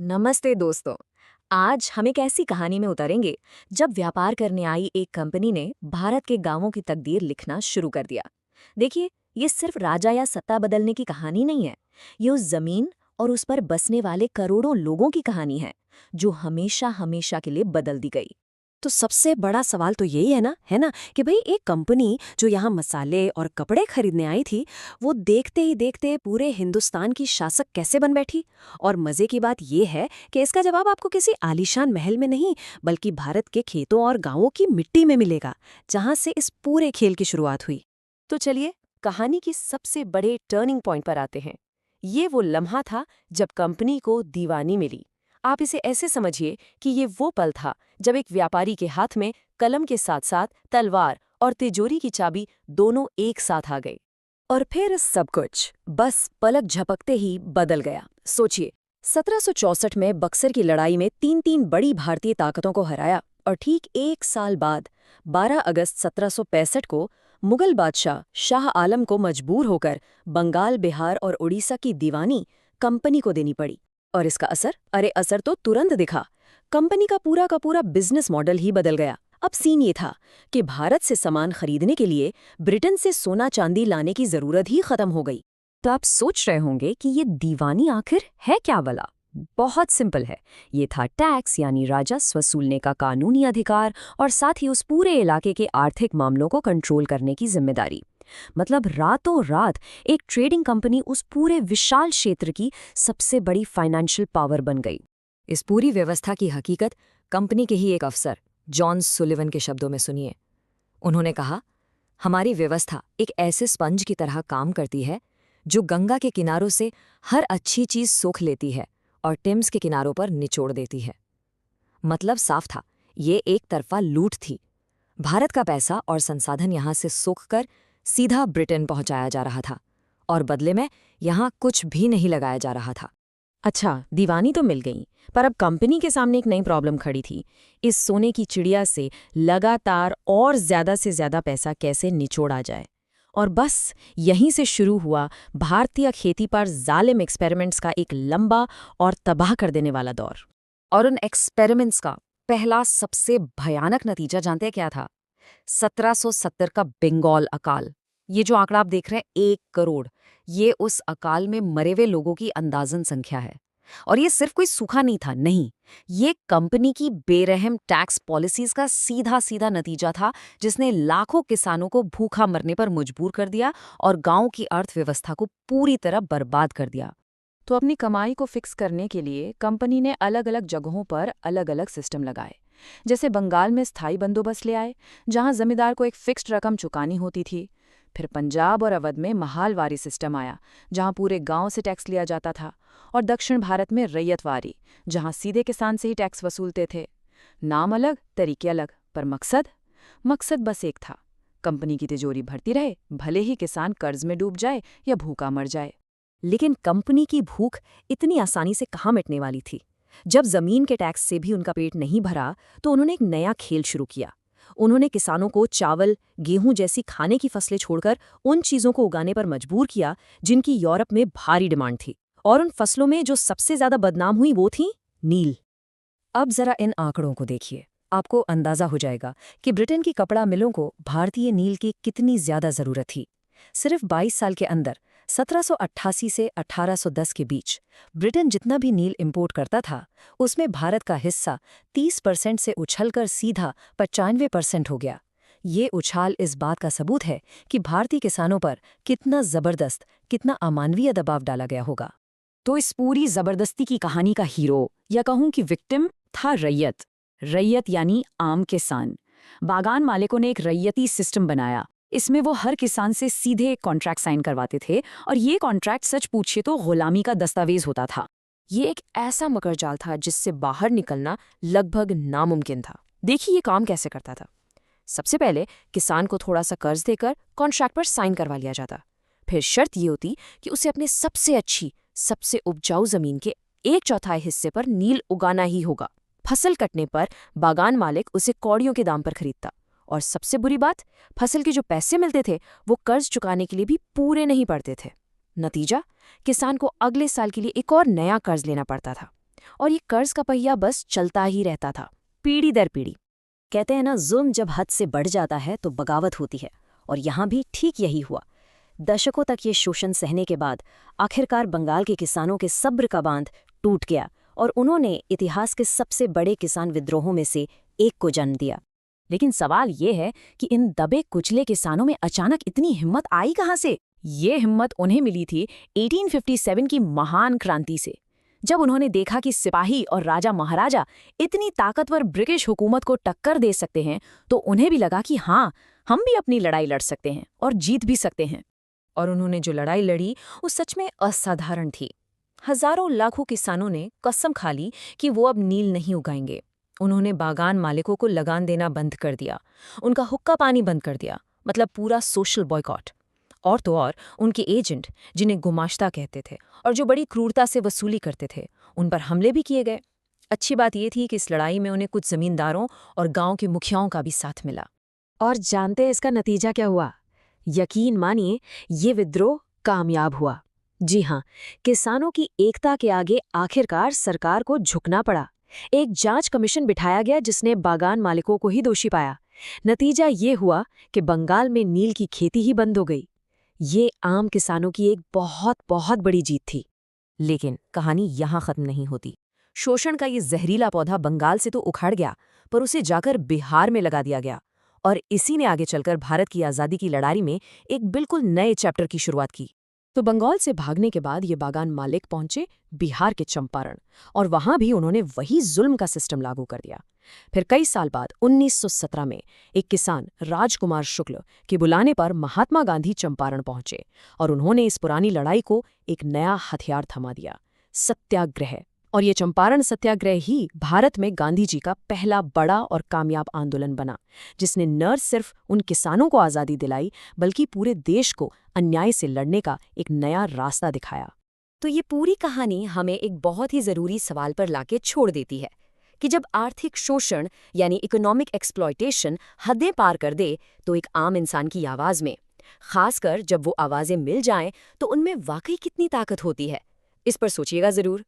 नमस्ते दोस्तों। आज हम एक ऐसी कहानी में उतरेंगे जब व्यापार करने आई एक कंपनी ने भारत के गांवों की तकदीर लिखना शुरू कर दिया। देखिए, ये सिर्फ राजा या सत्ता बदलने की कहानी नहीं है। ये उस जमीन और उस पर बसने वाले करोड़ों लोगों की कहानी है जो हमेशा हमेशा के लिए बदल दी गई। तो सबसे बड़ा सवाल तो यही है ना कि भाई एक कंपनी जो यहाँ मसाले और कपड़े खरीदने आई थी, वो देखते ही देखते पूरे हिंदुस्तान की शासक कैसे बन बैठी। और मजे की बात ये है कि इसका जवाब आपको किसी आलीशान महल में नहीं, बल्कि भारत के खेतों और गांवों की मिट्टी में मिलेगा, जहां से इस पूरे खेल की शुरुआत हुई। तो चलिए कहानी की सबसे बड़े टर्निंग पॉइंट पर आते हैं। ये वो लम्हा था जब कंपनी को दीवानी मिली। आप इसे ऐसे समझिए कि ये वो पल था जब एक व्यापारी के हाथ में कलम के साथ साथ तलवार और तिजोरी की चाबी दोनों एक साथ आ गए। और फिर सब कुछ बस पलक झपकते ही बदल गया। सोचिए, 1764 में बक्सर की लड़ाई में तीन तीन बड़ी भारतीय ताकतों को हराया, और ठीक एक साल बाद 12 अगस्त 1765 को मुगल बादशाह शाह आलम को मजबूर होकर बंगाल, बिहार और उड़ीसा की दीवानी कंपनी को देनी पड़ी। और इसका असर तो तुरंत दिखा। कंपनी का पूरा बिजनेस मॉडल ही बदल गया। अब सीन ये था कि भारत से सामान खरीदने के लिए ब्रिटेन से सोना चांदी लाने की जरूरत ही खत्म हो गई। तो आप सोच रहे होंगे कि ये दीवानी आखिर है क्या वाला। बहुत सिंपल है। ये था टैक्स यानी राजस्व वसूलने का कानूनी अधिकार और साथ ही उस पूरे इलाके के आर्थिक मामलों को कंट्रोल करने की जिम्मेदारी। मतलब रातों रात एक ट्रेडिंग कंपनी उस पूरे विशाल क्षेत्र की सबसे बड़ी फाइनेंशियल पावर बन गई। इस पूरी व्यवस्था की हकीकत कंपनी के ही एक अफसर जॉन सुलिवन के शब्दों में सुनिए। उन्होंने कहा, हमारी व्यवस्था एक ऐसे स्पंज की तरह काम करती है जो गंगा के किनारों से हर अच्छी चीज सोख लेती है और टेम्स के किनारों पर निचोड़ देती है। मतलब साफ था, ये एक तरफा लूट थी। भारत का पैसा और संसाधन यहां से सोखकर सीधा ब्रिटेन पहुंचाया जा रहा था और बदले में यहां कुछ भी नहीं लगाया जा रहा था। अच्छा, दीवानी तो मिल गई, पर अब कंपनी के सामने एक नई प्रॉब्लम खड़ी थी। इस सोने की चिड़िया से लगातार और ज्यादा से ज्यादा पैसा कैसे निचोड़ा जाए। और बस यहीं से शुरू हुआ भारतीय खेती पर जालिम एक्सपेरिमेंट्स का एक लंबा और तबाह कर देने वाला दौर। और उन एक्सपेरिमेंट्स का पहला सबसे भयानक नतीजा जानते हैं क्या था? 1770 का बंगाल अकाल। ये जो आंकड़ा आप देख रहे हैं, 1 करोड़, ये उस अकाल में मरे हुए लोगों की अंदाजन संख्या है। और ये सिर्फ कोई सूखा नहीं था, नहीं, ये कंपनी की बेरहम टैक्स पॉलिसीज का सीधा सीधा नतीजा था, जिसने लाखों किसानों को भूखा मरने पर मजबूर कर दिया और गांव की अर्थव्यवस्था को पूरी तरह बर्बाद कर दिया। तो अपनी कमाई को फिक्स करने के लिए कंपनी ने अलग अलग जगहों पर अलग अलग सिस्टम लगाए। जैसे बंगाल में स्थायी बंदोबस्त ले आए, जहां जमींदार को एक फिक्स्ड रकम चुकानी होती थी। फिर पंजाब और अवध में महालवारी सिस्टम आया, जहां पूरे गांव से टैक्स लिया जाता था। और दक्षिण भारत में रैयतवारी, जहां सीधे किसान से ही टैक्स वसूलते थे। नाम अलग, तरीके अलग, पर मकसद बस एक था, कंपनी की तिजोरी भरती रहे, भले ही किसान कर्ज में डूब जाए या भूखा मर जाए। लेकिन कंपनी की भूख इतनी आसानी से कहाँ मिटने वाली थी। जब जमीन के टैक्स से भी उनका पेट नहीं भरा, तो उन्होंने एक नया खेल शुरू किया। उन्होंने किसानों को चावल, गेहूं जैसी खाने की फसलें छोड़कर उन चीजों को उगाने पर मजबूर किया जिनकी यूरोप में भारी डिमांड थी। और उन फसलों में जो सबसे ज्यादा बदनाम हुई वो थी नील। अब जरा इन आंकड़ों को देखिए, आपको अंदाजा हो जाएगा कि ब्रिटेन की कपड़ा मिलों को भारतीय नील की कितनी ज्यादा जरूरत थी। सिर्फ 22 साल के अंदर 1788 से 1810 के बीच ब्रिटेन जितना भी नील इंपोर्ट करता था, उसमें भारत का हिस्सा 30% से उछलकर सीधा 95% हो गया। ये उछाल इस बात का सबूत है कि भारतीय किसानों पर कितना जबरदस्त, कितना अमानवीय दबाव डाला गया होगा। तो इस पूरी जबरदस्ती की कहानी का हीरो, या कहूं कि विक्टिम, था रैयत। रैयत यानी आम किसान। बागान मालिकों ने एक रैयती सिस्टम बनाया। इसमें वो हर किसान से सीधे एक कॉन्ट्रैक्ट साइन करवाते थे, और ये कॉन्ट्रैक्ट सच पूछिए तो गुलामी का दस्तावेज होता था। ये एक ऐसा मकड़जाल था जिससे बाहर निकलना लगभग नामुमकिन था। देखिए ये काम कैसे करता था। सबसे पहले किसान को थोड़ा सा कर्ज देकर कॉन्ट्रैक्ट पर साइन करवा लिया जाता। फिर शर्त ये होती कि उसे अपने सबसे अच्छी, सबसे उपजाऊ जमीन के 1/4 हिस्से पर नील उगाना ही होगा। फसल कटने पर बागान मालिक उसे कौड़ियों के दाम पर खरीदता। और सबसे बुरी बात, फसल के जो पैसे मिलते थे वो कर्ज चुकाने के लिए भी पूरे नहीं पड़ते थे। नतीजा, किसान को अगले साल के लिए एक और नया कर्ज लेना पड़ता था। और ये कर्ज का पहिया बस चलता ही रहता था, पीढ़ी दर पीढ़ी। कहते हैं ना, जुल्म जब हद से बढ़ जाता है तो बगावत होती है, और यहाँ भी ठीक यही हुआ। दशकों तक ये शोषण सहने के बाद आखिरकार बंगाल के किसानों के सब्र का बांध टूट गया और उन्होंने इतिहास के सबसे बड़े किसान विद्रोहों में से एक को जन्म दिया। लेकिन सवाल ये है कि इन दबे कुचले किसानों में अचानक इतनी हिम्मत आई कहाँ से? ये हिम्मत उन्हें मिली थी 1857 की महान क्रांति से, जब उन्होंने देखा कि सिपाही और राजा महाराजा इतनी ताकतवर ब्रिटिश हुकूमत को टक्कर दे सकते हैं, तो उन्हें भी लगा कि हाँ, हम भी अपनी लड़ाई लड़ सकते हैं और जीत भी सकते हैं। और उन्होंने जो लड़ाई लड़ी वो सच में असाधारण थी। हजारों लाखों किसानों ने कसम खा ली कि वो अब नील नहीं उगाएंगे। उन्होंने बागान मालिकों को लगान देना बंद कर दिया, उनका हुक्का पानी बंद कर दिया, मतलब पूरा सोशल बॉयकॉट। और तो और उनके एजेंट, जिन्हें गुमाश्ता कहते थे और जो बड़ी क्रूरता से वसूली करते थे, उन पर हमले भी किए गए। अच्छी बात यह थी कि इस लड़ाई में उन्हें कुछ जमींदारों और गांव के मुखियाओं का भी साथ मिला। और जानते हैं इसका नतीजा क्या हुआ? यकीन मानिए, ये विद्रोह कामयाब हुआ। जी हाँ, किसानों की एकता के आगे आखिरकार सरकार को झुकना पड़ा। एक जांच कमीशन बिठाया गया जिसने बागान मालिकों को ही दोषी पाया। नतीजा ये हुआ कि बंगाल में नील की खेती ही बंद हो गई। ये आम किसानों की एक बहुत बहुत बड़ी जीत थी। लेकिन कहानी यहाँ खत्म नहीं होती। शोषण का ये जहरीला पौधा बंगाल से तो उखाड़ गया, पर उसे जाकर बिहार में लगा दिया गया, और इसी ने आगे चलकर भारत की आज़ादी की लड़ाई में एक बिल्कुल नए चैप्टर की शुरुआत की। तो बंगाल से भागने के बाद ये बागान मालिक पहुंचे बिहार के चंपारण, और वहां भी उन्होंने वही जुल्म का सिस्टम लागू कर दिया। फिर कई साल बाद 1917 में एक किसान राजकुमार शुक्ल के बुलाने पर महात्मा गांधी चंपारण पहुंचे, और उन्होंने इस पुरानी लड़ाई को एक नया हथियार थमा दिया, सत्याग्रह। और ये चंपारण सत्याग्रह ही भारत में गांधी जी का पहला बड़ा और कामयाब आंदोलन बना, जिसने न सिर्फ उन किसानों को आज़ादी दिलाई, बल्कि पूरे देश को अन्याय से लड़ने का एक नया रास्ता दिखाया। तो ये पूरी कहानी हमें एक बहुत ही ज़रूरी सवाल पर लाके छोड़ देती है कि जब आर्थिक शोषण यानी इकोनॉमिक एक्सप्लॉयटेशन हदें पार कर दे, तो एक आम इंसान की आवाज़ में, खासकर जब वो आवाज़ें मिल जाएं, तो उनमें वाकई कितनी ताकत होती है। इस पर सोचिएगा ज़रूर।